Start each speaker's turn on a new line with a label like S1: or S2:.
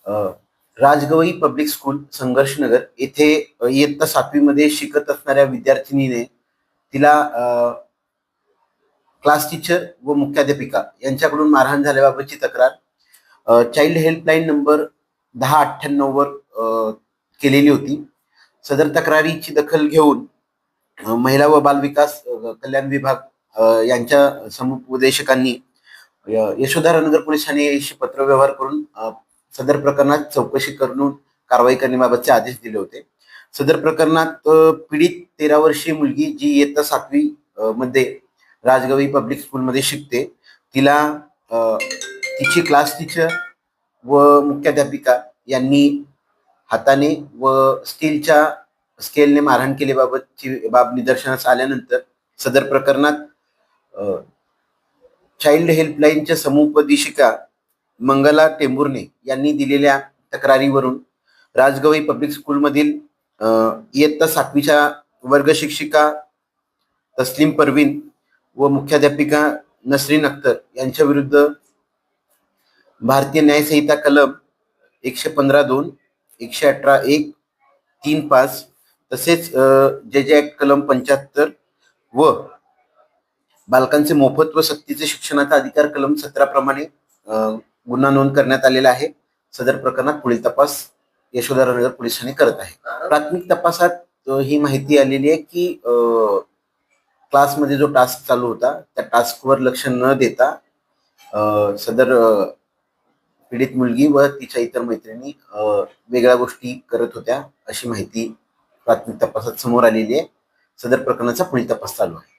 S1: अ, राजगवई public school Sangharshnagar येथे इयत्ता 7वी मध्ये शिकत असणाऱ्या विद्यार्थिनीने तिला क्लास टीचर व मुख्याध्यापिका यांच्याकडून मारहाण झाल्याबाबतची तक्रार चाइल्ड हेल्पलाईन नंबर 1098 वर केलेली होती. सदर तक्रारीची दखल घेऊन महिला व बालविकास कल्याण विभाग यांच्या समुपदेशकांनी यशोधरानगर पोलीस ठाणे याशी पत्रव्यवहार करून सदर प्रकरणात चौकशी करून कारवाई करण्याबाबतचे आदेश दिले होते. सदर प्रकरणात पीडित 13 वर्षीय मुलगी जी इयत्ता 7वी मध्ये राजगवई पब्लिक स्कूलमध्ये शिकते, तिला तिची क्लास टीचर व मुख्याध्यापिका यांनी हाताने व स्टीलच्या स्केलने मारहाण केल्याबाबतची बाब निदर्शनास आल्यानंतर सदर प्रकरणात चाइल्ड हेल्पलाईनच्या समुपदेशिका मंगला टेंभुर्णे यांनी दिलेल्या तक्रारीवरून राजगवई पब्लिक स्कूलमधील इयत्ता 7वीच्या वर्ग शिक्षिका तस्लीम परवीन व मुख्याध्यापिका नसरीन अख्तर यांच्या विरुद्ध भारतीय न्याय संहिता कलम 115(2), 118(1), 3(5) तसेच जे ऍक्ट कलम 75 व बालकांचे मोफत व सक्तीचे शिक्षणाचा अधिकार कलम 17 प्रमाणे गुन्हा नोंद करण्यात आलेला आहे. सदर प्रकरणात पुढील तपास यशोधरानगर पोलीस ठाणे करत आहे. प्राथमिक तपासात ही माहिती आलेली आहे की क्लासमध्ये जो टास्क चालू होता त्या टास्कवर लक्ष न देता सदर पीडित मुलगी व तिच्या इतर मैत्रिणी वेगळ्या गोष्टी करत होत्या अशी माहिती प्राथमिक तपासात समोर आलेली आहे. सदर प्रकरणाचा पुढील तपास चालू आहे.